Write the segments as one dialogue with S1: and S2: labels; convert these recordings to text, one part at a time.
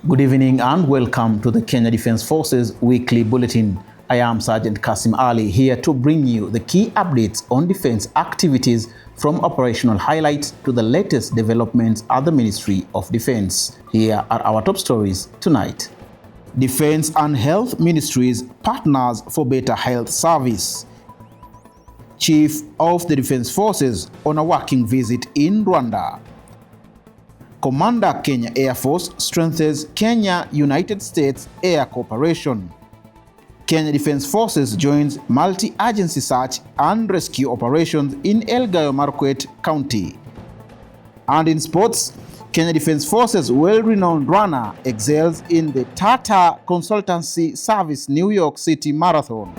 S1: Good evening and welcome to the Kenya Defence Forces Weekly Bulletin. I am Sergeant Kasim Ali, here to bring you the key updates on defense activities, from operational highlights to the latest developments at the Ministry of Defense. Here are our top stories tonight. Defense and Health Ministries partners for better health service. Chief of the Defense Forces on a working visit in Rwanda. Commander Kenya Air Force strengthens Kenya-United States air cooperation. Kenya Defence Forces joins multi-agency search and rescue operations in Elgeyo Marakwet County. And in sports, Kenya Defence Forces well-renowned runner excels in the Tata Consultancy Service New York City Marathon.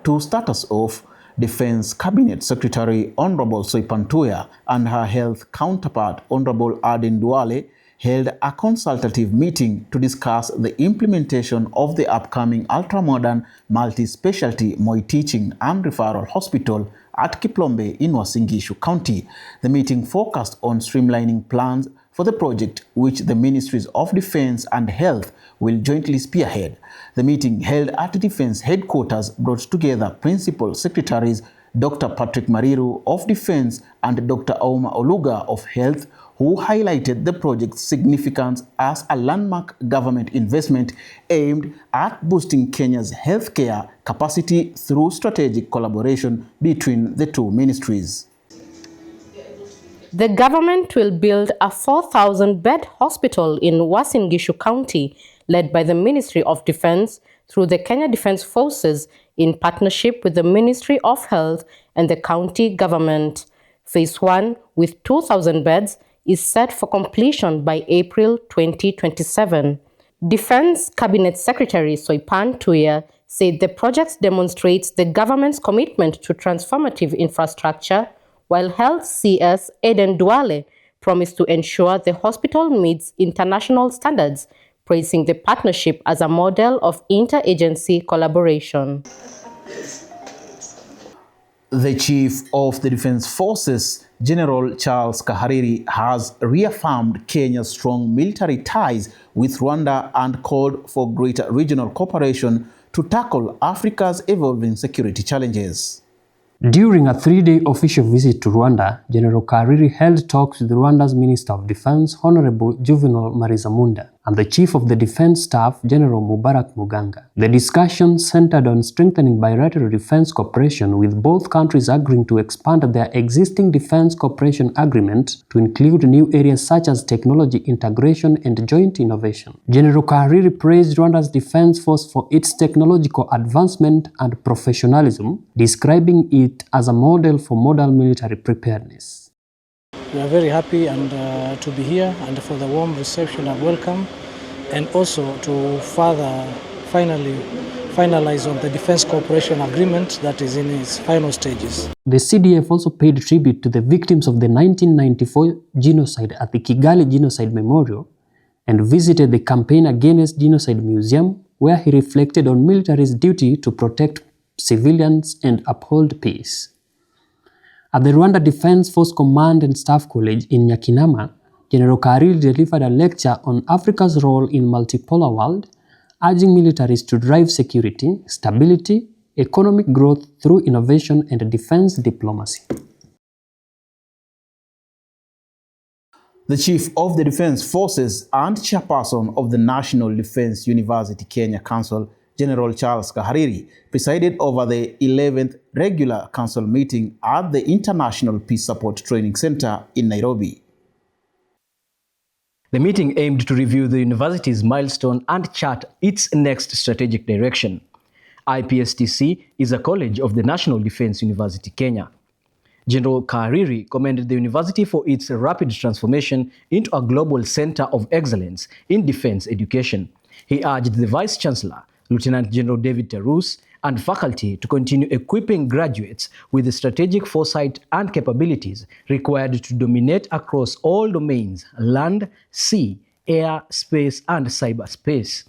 S1: To start us off, Defense Cabinet Secretary Honorable Soipan Tuya and her health counterpart Honorable Aden Duale held a consultative meeting to discuss the implementation of the upcoming ultra-modern multi-specialty Moi Teaching and Referral Hospital at Kiplombe in Uasin Gishu County. The meeting focused on streamlining plans for the project, which the Ministries of Defense and Health will jointly spearhead. The meeting, held at Defense Headquarters, brought together Principal Secretaries Dr. Patrick Mariru of Defense and Dr. Auma Oluga of Health, who highlighted the project's significance as a landmark government investment aimed at boosting Kenya's healthcare capacity through strategic collaboration between the two ministries.
S2: The government will build a 4,000-bed hospital in Uasin Gishu County, led by the Ministry of Defense through the Kenya Defence Forces in partnership with the Ministry of Health and the county government. Phase 1, with 2,000 beds, is set for completion by April 2027. Defense Cabinet Secretary Soipan Tuya said the project demonstrates the government's commitment to transformative infrastructure, while Health CS Aden Duale promised to ensure the hospital meets international standards, praising the partnership as a model of interagency collaboration.
S1: The Chief of the Defence Forces, General Charles Kahariri, has reaffirmed Kenya's strong military ties with Rwanda and called for greater regional cooperation to tackle Africa's evolving security challenges.
S3: During a 3-day official visit to Rwanda, General Kahariri held talks with Rwanda's Minister of Defense, Honorable Juvenal Marizamunda, and the Chief of the Defense Staff, General Mubarak Muganga. The discussion centered on strengthening bilateral defense cooperation, with both countries agreeing to expand their existing defense cooperation agreement to include new areas such as technology integration and joint innovation. General Kahariri praised Rwanda's defense force for its technological advancement and professionalism, describing it as a model for modern military preparedness.
S4: We are very happy to be here and for the warm reception and welcome, and also to finalize on the defense cooperation agreement that is in its final stages.
S3: The CDF also paid tribute to the victims of the 1994 genocide at the Kigali Genocide Memorial and visited the Campaign Against Genocide Museum, where he reflected on military's duty to protect civilians and uphold peace. At the Rwanda Defense Force Command and Staff College in Nyakinama, General Kahariri delivered a lecture on Africa's role in multipolar world, urging militaries to drive security, stability, economic growth through innovation and defense diplomacy.
S1: The Chief of the Defense Forces and Chairperson of the National Defense University Kenya Council, General Charles Kahariri, presided over the 11th regular council meeting at the International Peace Support Training Center in Nairobi.
S5: The meeting aimed to review the university's milestone and chart its next strategic direction. IPSTC is a college of the National Defense University Kenya. General Kahariri commended the university for its rapid transformation into a global center of excellence in defense education. He urged the Vice Chancellor, Lieutenant General David Terus, and faculty to continue equipping graduates with the strategic foresight and capabilities required to dominate across all domains: land, sea, air, space, and cyberspace.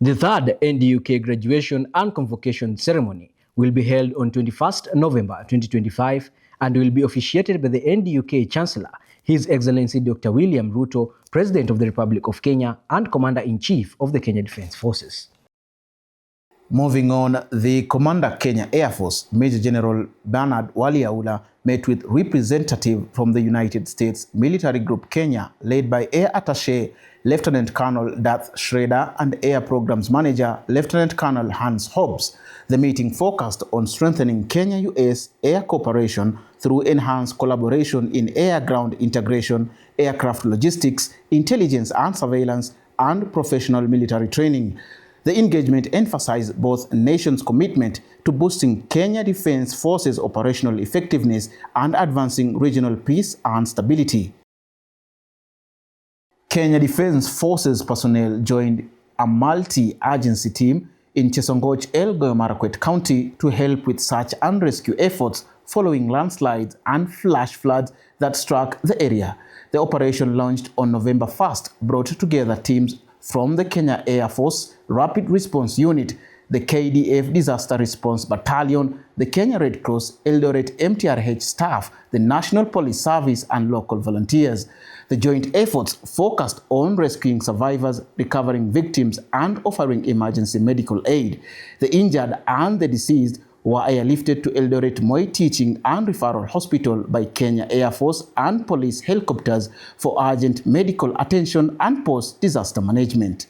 S5: The third NDUK graduation and convocation ceremony will be held on 21st November 2025 and will be officiated by the NDUK Chancellor, His Excellency Dr. William Ruto, President of the Republic of Kenya and Commander-in-Chief of the Kenya Defence Forces.
S1: Moving on, the Commander Kenya Air Force, Major General Bernard Waliaula, met with representatives from the United States Military Group Kenya, led by Air Attaché Lieutenant Colonel Darth Schrader and Air Programs Manager Lieutenant Colonel Hans Hobbs. The meeting focused on strengthening Kenya-US air cooperation through enhanced collaboration in air-ground integration, aircraft logistics, intelligence and surveillance, and professional military training. The engagement emphasized both nations' commitment to boosting Kenya Defence Forces' operational effectiveness and advancing regional peace and stability. Kenya Defence Forces personnel joined a multi-agency team in Chesongoch, Elgeyo Marakwet County to help with search and rescue efforts following landslides and flash floods that struck the area. The operation, launched on November 1st, brought together teams from the Kenya Air Force Rapid Response Unit, the KDF Disaster Response Battalion, the Kenya Red Cross, Eldoret MTRH staff, the National Police Service, and local volunteers. The joint efforts focused on rescuing survivors, recovering victims, and offering emergency medical aid. The injured and the deceased were airlifted to Eldoret Moi Teaching and Referral Hospital by Kenya Air Force and police helicopters for urgent medical attention and post-disaster management.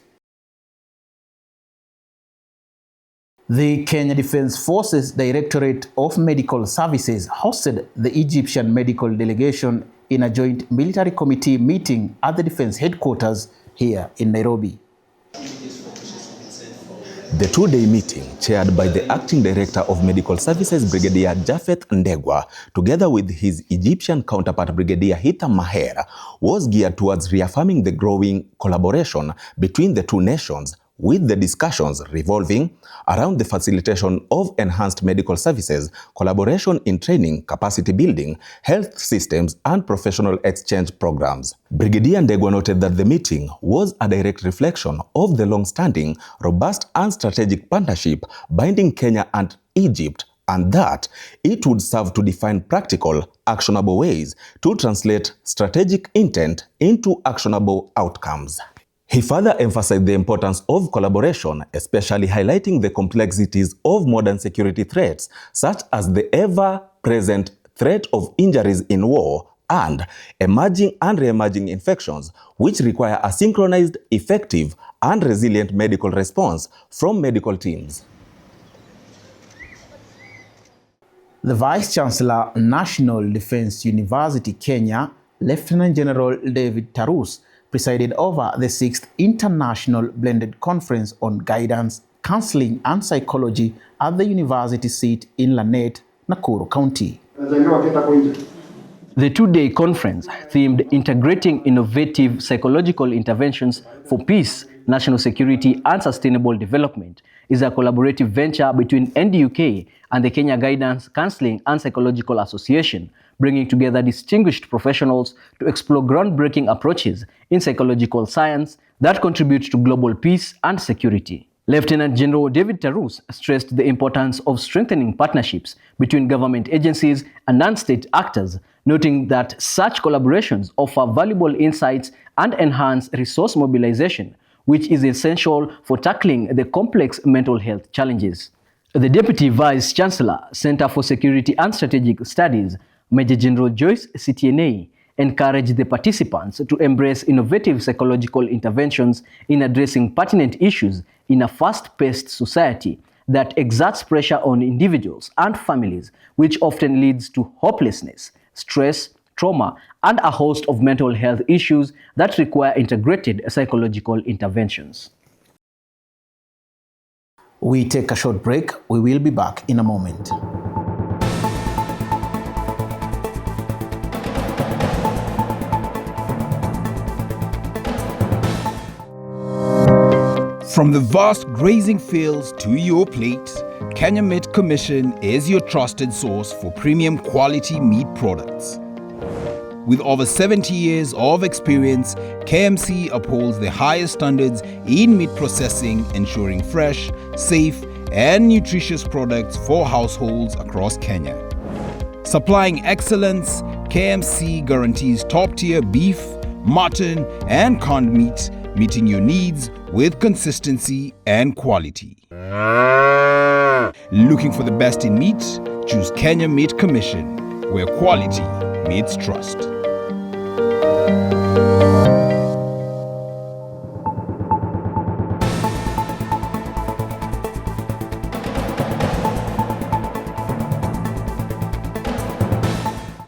S1: The Kenya Defence Forces Directorate of Medical Services hosted the Egyptian medical delegation in a joint military committee meeting at the Defence Headquarters here in Nairobi.
S6: The two-day meeting, chaired by the Acting Director of Medical Services Brigadier Japheth Ndegwa, together with his Egyptian counterpart Brigadier Hitham Maher, was geared towards reaffirming the growing collaboration between the two nations, with the discussions revolving around the facilitation of enhanced medical services, collaboration in training, capacity building, health systems, and professional exchange programs. Brigadier Ndegwa noted that the meeting was a direct reflection of the long-standing, robust, and strategic partnership binding Kenya and Egypt, and that it would serve to define practical, actionable ways to translate strategic intent into actionable outcomes. He further emphasized the importance of collaboration, especially highlighting the complexities of modern security threats, such as the ever-present threat of injuries in war and emerging and re-emerging infections, which require a synchronized, effective, and resilient medical response from medical teams.
S1: The Vice-Chancellor, National Defence University Kenya, Lieutenant General David Tarus, presided over the 6th International Blended Conference on Guidance, Counseling and Psychology at the university seat in Lanet, Nakuru County.
S5: The two-day conference, themed Integrating Innovative Psychological Interventions for Peace, National Security and Sustainable Development, is a collaborative venture between NDUK and the Kenya Guidance, Counseling and Psychological Association, bringing together distinguished professionals to explore groundbreaking approaches in psychological science that contribute to global peace and security. Lieutenant General David Tarus stressed the importance of strengthening partnerships between government agencies and non-state actors, noting that such collaborations offer valuable insights and enhance resource mobilization, which is essential for tackling the complex mental health challenges. The Deputy Vice-Chancellor, Center for Security and Strategic Studies, Major General Joyce Citienei, encouraged the participants to embrace innovative psychological interventions in addressing pertinent issues in a fast-paced society that exerts pressure on individuals and families, which often leads to hopelessness, stress, trauma, and a host of mental health issues that require integrated psychological interventions.
S1: We take a short break. We will be back in a moment.
S7: From the vast grazing fields to your plate, Kenya Meat Commission is your trusted source for premium quality meat products. With over 70 years of experience, KMC upholds the highest standards in meat processing, ensuring fresh, safe, and nutritious products for households across Kenya. Supplying excellence, KMC guarantees top-tier beef, mutton, and canned meat, meeting your needs with consistency and quality. Looking for the best in meat? Choose Kenya Meat Commission, where quality meets trust.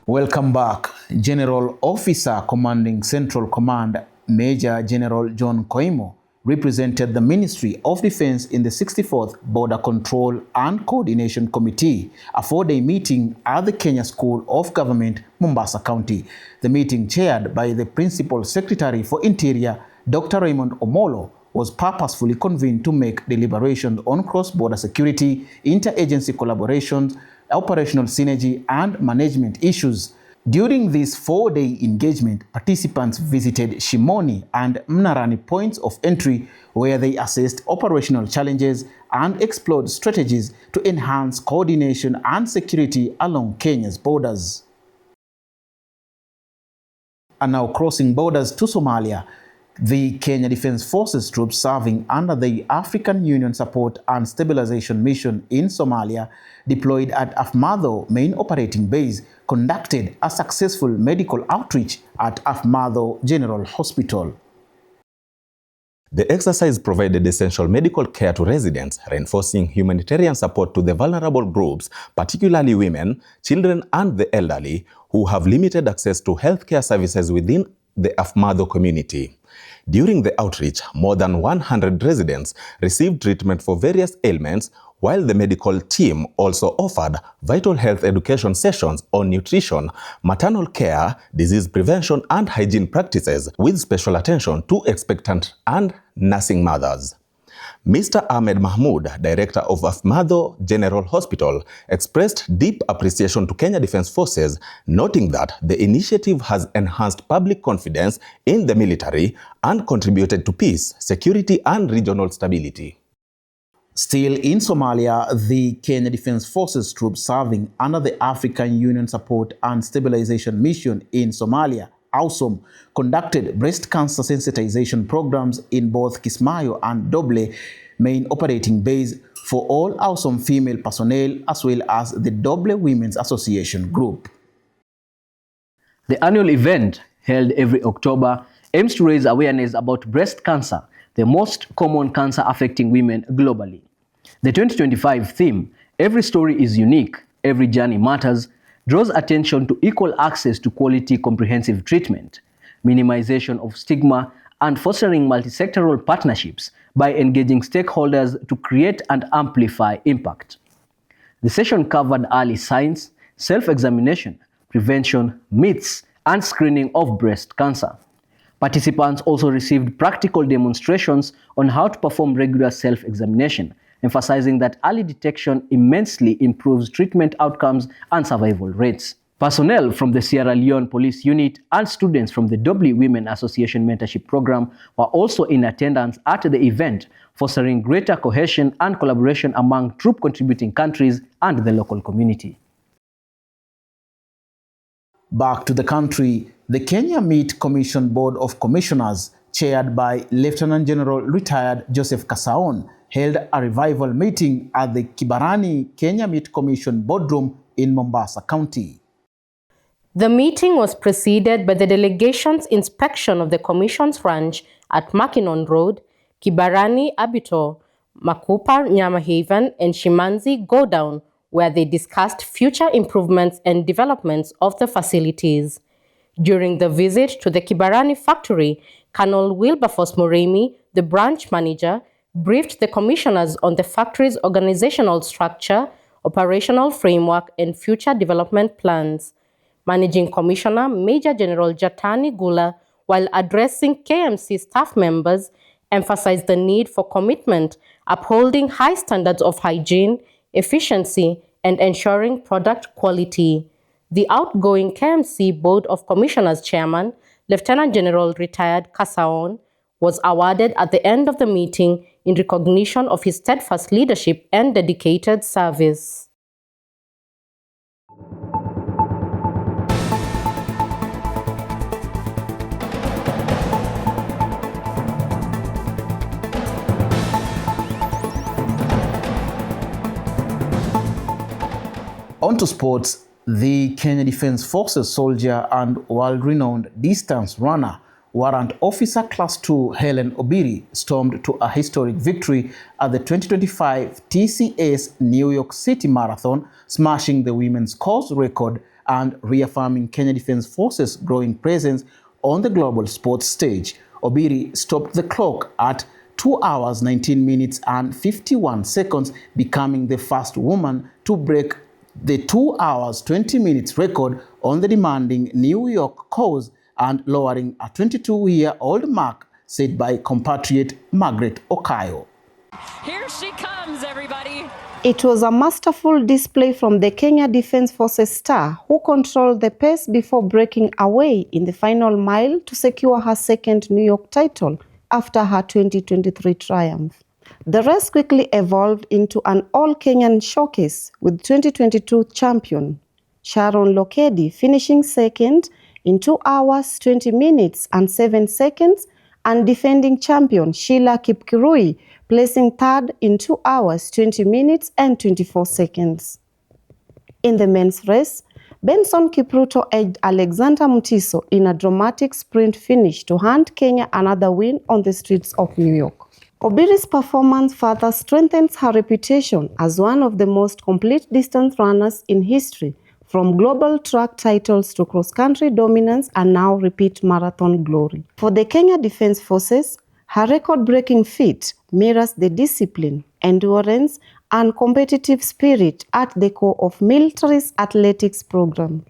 S1: Welcome back. General Officer Commanding Central Command Major General John Koimo represented the Ministry of Defense in the 64th Border Control and Coordination Committee, a four-day meeting at the Kenya School of Government, Mombasa County. The meeting, chaired by the Principal Secretary for Interior, Dr. Raymond Omolo, was purposefully convened to make deliberations on cross-border security, interagency collaborations, operational synergy, and management issues. During this four-day engagement, participants visited Shimoni and Mnarani points of entry, where they assessed operational challenges and explored strategies to enhance coordination and security along Kenya's borders. And now crossing borders to Somalia, the Kenya Defence Forces troops serving under the African Union Support and Stabilization Mission in Somalia, deployed at Afmado main operating base, conducted a successful medical outreach at Afmado General Hospital.
S6: The exercise provided essential medical care to residents, reinforcing humanitarian support to the vulnerable groups, particularly women, children, and the elderly, who have limited access to healthcare services within the Afmado community. During the outreach, more than 100 residents received treatment for various ailments, while the medical team also offered vital health education sessions on nutrition, maternal care, disease prevention, and hygiene practices, with special attention to expectant and nursing mothers. Mr. Ahmed Mahmoud, Director of Afmado General Hospital, expressed deep appreciation to Kenya Defence Forces, noting that the initiative has enhanced public confidence in the military and contributed to peace, security, and regional stability.
S1: Still in Somalia, the Kenya Defence Forces troops serving under the African Union Support and Stabilization Mission in Somalia, AUSOM, conducted breast cancer sensitization programs in both Kismayo and Doble main operating base for all AUSOM female personnel, as well as the Doble Women's Association group.
S5: The annual event, held every October, aims to raise awareness about breast cancer, the most common cancer affecting women globally. The 2025 theme, "Every Story is Unique, Every Journey Matters," draws attention to equal access to quality comprehensive treatment, minimization of stigma, and fostering multi-sectoral partnerships by engaging stakeholders to create and amplify impact. The session covered early signs, self-examination, prevention, myths, and screening of breast cancer. Participants also received practical demonstrations on how to perform regular self-examination, emphasizing that early detection immensely improves treatment outcomes and survival rates. Personnel from the Sierra Leone Police Unit and students from the Doble Women Association Mentorship Program were also in attendance at the event, fostering greater cohesion and collaboration among troop contributing countries and the local community.
S1: Back to the country, the Kenya Meat Commission Board of Commissioners, chaired by Lieutenant General retired Joseph Kasaon, held a revival meeting at the Kibarani Kenya Meat Commission boardroom in Mombasa County.
S2: The meeting was preceded by the delegation's inspection of the Commission's ranch at Makinon Road, Kibarani Abitor, Makupa Nyama Haven, and Shimanzi Godown, where they discussed future improvements and developments of the facilities. During the visit to the Kibarani factory, Colonel Wilberforce Moremi, the branch manager, briefed the commissioners on the factory's organizational structure, operational framework, and future development plans. Managing Commissioner Major General Jatani Gula, while addressing KMC staff members, emphasized the need for commitment, upholding high standards of hygiene, efficiency, and ensuring product quality. The outgoing KMC Board of Commissioners Chairman, Lieutenant General retired Kasaon, was awarded at the end of the meeting in recognition of his steadfast leadership and dedicated service.
S1: On to sports. The Kenya Defence Forces soldier and world-renowned distance runner, Warrant Officer Class 2 Helen Obiri, stormed to a historic victory at the 2025 TCS New York City Marathon, smashing the women's course record and reaffirming Kenya Defence Forces' growing presence on the global sports stage. Obiri stopped the clock at 2 hours, 19 minutes and 51 seconds, becoming the first woman to break the 2 hours, 20 minutes record on the demanding New York course and lowering a 22-year-old mark set by compatriot Margaret Okayo.
S8: Here she comes, everybody.
S9: It was a masterful display from the Kenya Defence Forces star, who controlled the pace before breaking away in the final mile to secure her second New York title after her 2023 triumph. The race quickly evolved into an all-Kenyan showcase, with 2022 champion Sharon Lokedi finishing second in 2 hours, 20 minutes and 7 seconds, and defending champion Sheila Kipkirui placing third in 2 hours, 20 minutes and 24 seconds. In the men's race, Benson Kipruto edged Alexander Mutiso in a dramatic sprint finish to hand Kenya another win on the streets of New York. Obiri's performance further strengthens her reputation as one of the most complete distance runners in history, from global track titles to cross-country dominance and now repeat marathon glory. For the Kenya Defence Forces, her record-breaking feat mirrors the discipline, endurance, and competitive spirit at the core of military's athletics program.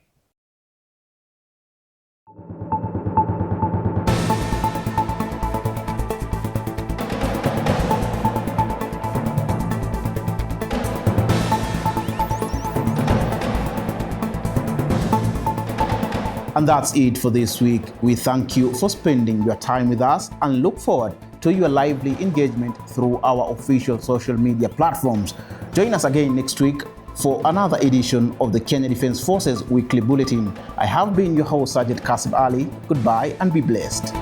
S1: And that's it for this week. We thank you for spending your time with us and look forward to your lively engagement through our official social media platforms. Join us again next week for another edition of the Kenya Defence Forces Weekly Bulletin. I have been your host, Sergeant Kasim Ali. Goodbye and be blessed.